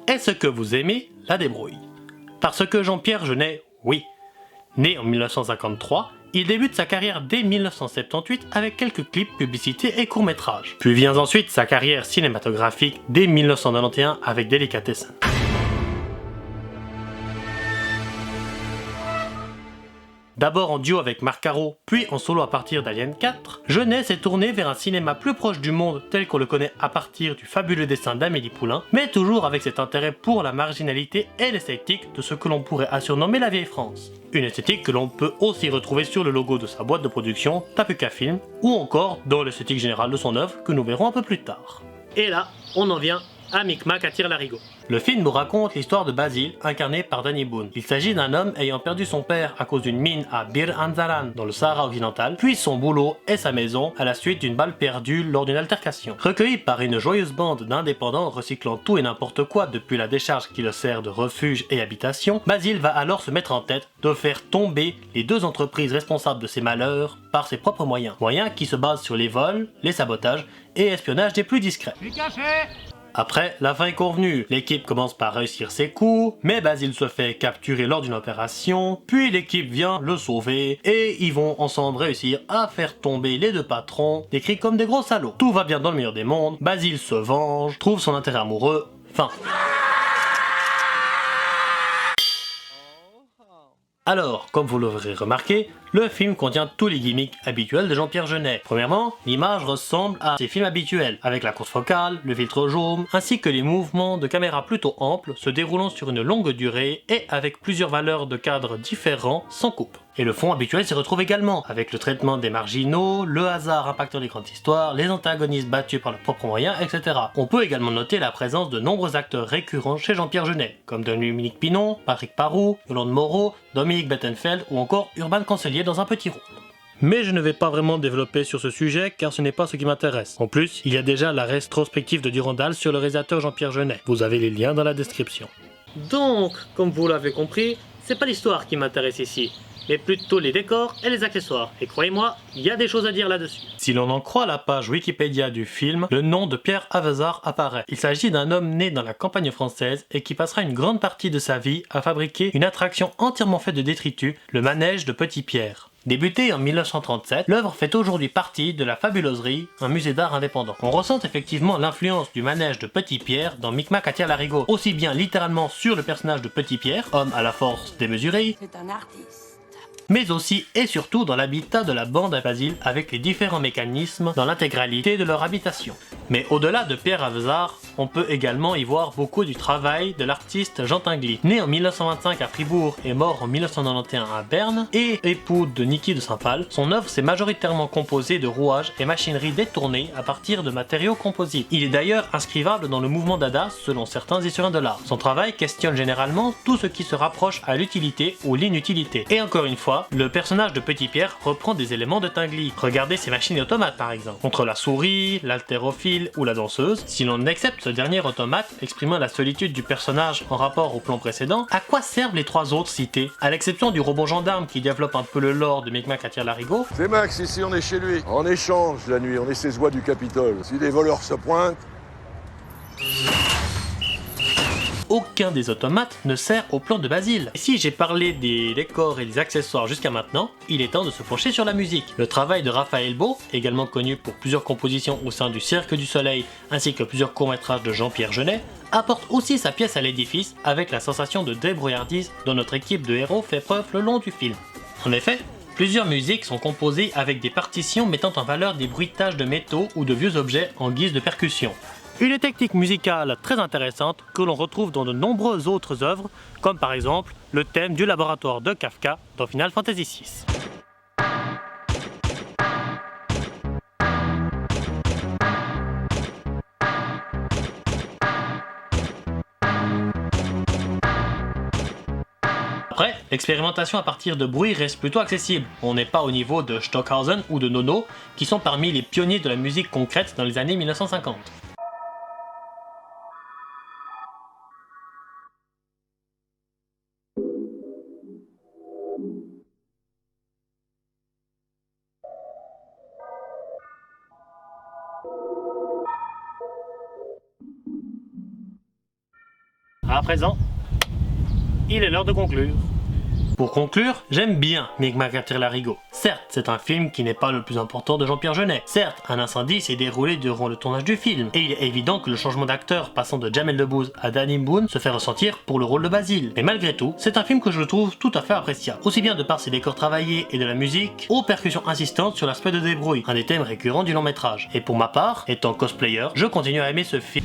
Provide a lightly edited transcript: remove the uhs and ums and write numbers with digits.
Est-ce que vous aimez la débrouille? Parce que Jean-Pierre Jeunet, oui. Né en 1953, il débute sa carrière dès 1978 avec quelques clips, publicités et courts-métrages. Puis vient ensuite sa carrière cinématographique dès 1991 avec Delicatessen. D'abord en duo avec Marc Caro, puis en solo à partir d'Alien 4, Jeunet s'est tourné vers un cinéma plus proche du monde tel qu'on le connaît à partir du fabuleux dessin d'Amélie Poulain, mais toujours avec cet intérêt pour la marginalité et l'esthétique de ce que l'on pourrait surnommer la vieille France. Une esthétique que l'on peut aussi retrouver sur le logo de sa boîte de production, Tapuka Film, ou encore dans l'esthétique générale de son œuvre que nous verrons un peu plus tard. Et là, on en vient à Micmac à Tire-Larigot. Le film nous raconte l'histoire de Basile, incarné par Danny Boone. Il s'agit d'un homme ayant perdu son père à cause d'une mine à Bir Anzaran, dans le Sahara occidental, puis son boulot et sa maison à la suite d'une balle perdue lors d'une altercation. Recueilli par une joyeuse bande d'indépendants recyclant tout et n'importe quoi depuis la décharge qui le sert de refuge et habitation, Basile va alors se mettre en tête de faire tomber les deux entreprises responsables de ses malheurs par ses propres moyens. Moyens qui se basent sur les vols, les sabotages et espionnage des plus discrets. Après, la fin est convenue. L'équipe commence par réussir ses coups, mais Basile se fait capturer lors d'une opération, puis l'équipe vient le sauver, et ils vont ensemble réussir à faire tomber les deux patrons, décrits comme des gros salauds. Tout va bien dans le meilleur des mondes, Basile se venge, trouve son intérêt amoureux, fin. Alors, comme vous l'aurez remarqué, le film contient tous les gimmicks habituels de Jean-Pierre Jeunet. Premièrement, l'image ressemble à ses films habituels, avec la course focale, le filtre jaune, ainsi que les mouvements de caméra plutôt amples, se déroulant sur une longue durée et avec plusieurs valeurs de cadre différents, sans coupe. Et le fond habituel s'y retrouve également, avec le traitement des marginaux, le hasard impactant les grandes histoires, les antagonistes battus par leurs propres moyens, etc. On peut également noter la présence de nombreux acteurs récurrents chez Jean-Pierre Jeunet, comme Dominique Pinon, Patrick Parroux, Yolande Moreau, Dominique Bettenfeld ou encore Urbain Cancelier dans un petit rôle. Mais je ne vais pas vraiment développer sur ce sujet car ce n'est pas ce qui m'intéresse. En plus, il y a déjà la rétrospective de Durandal sur le réalisateur Jean-Pierre Jeunet. Vous avez les liens dans la description. Donc, comme vous l'avez compris, c'est pas l'histoire qui m'intéresse ici, mais plutôt les décors et les accessoires. Et croyez-moi, il y a des choses à dire là-dessus. Si l'on en croit la page Wikipédia du film, le nom de Pierre Avezard apparaît. Il s'agit d'un homme né dans la campagne française et qui passera une grande partie de sa vie à fabriquer une attraction entièrement faite de détritus, le manège de Petit Pierre. Débuté en 1937, l'œuvre fait aujourd'hui partie de la Fabuloserie, un musée d'art indépendant. On ressent effectivement l'influence du manège de Petit Pierre dans Micmac à Tire-Larigot, aussi bien littéralement sur le personnage de Petit Pierre, homme à la force démesurée, C'est un artiste. mais aussi et surtout dans l'habitat de la bande à Basile avec les différents mécanismes dans l'intégralité de leur habitation. Mais au-delà de Pierre Avezard, on peut également y voir beaucoup du travail de l'artiste Jean Tinguely. Né en 1925 à Fribourg et mort en 1991 à Berne, et époux de Niki de Saint-Phal, son œuvre s'est majoritairement composée de rouages et machineries détournées à partir de matériaux composites. Il est d'ailleurs inscrivable dans le mouvement Dada selon certains historiens de l'art. Son travail questionne généralement tout ce qui se rapproche à l'utilité ou l'inutilité. Et encore une fois, le personnage de Petit Pierre reprend des éléments de Tinguely. Regardez ses machines automates par exemple. Contre la souris, l'haltérophile ou la danseuse, si l'on accepte ce dernier automate exprimant la solitude du personnage en rapport au plan précédent, à quoi servent les trois autres cités? À l'exception du robot gendarme qui développe un peu le lore de Micmac à Tire-Larigot. C'est Max, ici on est chez lui. En échange, la nuit, on est ses oies du Capitole. Si des voleurs se pointent... Aucun des automates ne sert au plan de Basile. Et si j'ai parlé des décors et des accessoires jusqu'à maintenant, il est temps de se pencher sur la musique. Le travail de Raphaël Beau, également connu pour plusieurs compositions au sein du Cirque du Soleil ainsi que plusieurs courts-métrages de Jean-Pierre Jeunet, apporte aussi sa pièce à l'édifice avec la sensation de débrouillardise dont notre équipe de héros fait preuve le long du film. En effet, plusieurs musiques sont composées avec des partitions mettant en valeur des bruitages de métaux ou de vieux objets en guise de percussion. Une technique musicale très intéressante que l'on retrouve dans de nombreuses autres œuvres, comme par exemple le thème du laboratoire de Kafka dans Final Fantasy VI. Après, l'expérimentation à partir de bruit reste plutôt accessible. On n'est pas au niveau de Stockhausen ou de Nono, qui sont parmi les pionniers de la musique concrète dans les années 1950. À présent, il est l'heure de conclure. Pour conclure, j'aime bien Micmac Larigot. Certes, c'est un film qui n'est pas le plus important de Jean-Pierre Jeunet. Certes, un incendie s'est déroulé durant le tournage du film, et il est évident que le changement d'acteur passant de Jamel Debbouze à Danny Boone se fait ressentir pour le rôle de Basile. Mais malgré tout, c'est un film que je trouve tout à fait appréciable, aussi bien de par ses décors travaillés et de la musique, aux percussions insistantes sur l'aspect de débrouille, un des thèmes récurrents du long métrage. Et pour ma part, étant cosplayer, je continue à aimer ce film.